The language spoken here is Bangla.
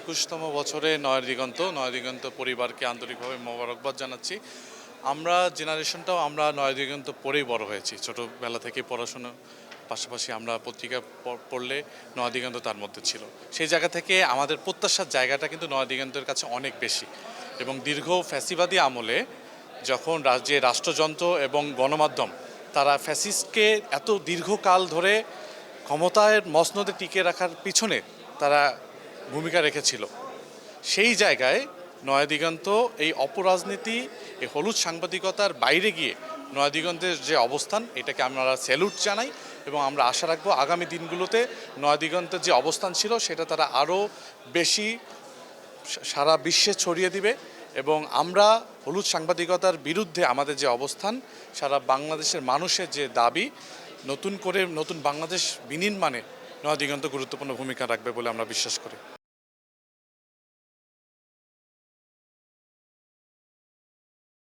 21তম বছরে নয়াদিগন্ত পরিবারকে আন্তরিকভাবে মোবারকবাদ জানাচ্ছি। আমরা জেনারেশনটাও আমরা নয়াদিগন্ত পড়েই বড় হয়েছি। ছোটোবেলা থেকে পড়াশোনা পাশাপাশি আমরা পত্রিকা পড়লে নয়াদিগন্ত তার মধ্যে ছিল। সেই জায়গা থেকে আমাদের প্রত্যাশার জায়গাটা কিন্তু নয়াদিগন্তের কাছে অনেক বেশি। এবং দীর্ঘ ফ্যাসিবাদী আমলে যখন রাষ্ট্রযন্ত্র এবং গণমাধ্যম তারা ফ্যাসিস্টকে এত দীর্ঘকাল ধরে ক্ষমতায় মসনদে টিকে রাখার পিছনে তারা ভূমিকা রেখেছিল, সেই জায়গায় নয়াদিগন্ত এই অপরাজনীতি, এই হলুদ সাংবাদিকতার বাইরে গিয়ে নয়াদিগন্তের যে অবস্থান, এটাকে আমরা স্যালুট জানাই এবং আমরা আশা রাখবো আগামী দিনগুলোতে নয়াদিগন্তের যে অবস্থান ছিল সেটা তারা আরও বেশি সারা বিশ্বে ছড়িয়ে দিবে। এবং আমরা হলুদ সাংবাদিকতার বিরুদ্ধে আমাদের যে অবস্থান, সারা বাংলাদেশের মানুষের যে দাবি, নতুন বাংলাদেশ বিনির্মাণে নয়াদিগন্ত গুরুত্বপূর্ণ ভূমিকা রাখবে বলে আমরা বিশ্বাস করি।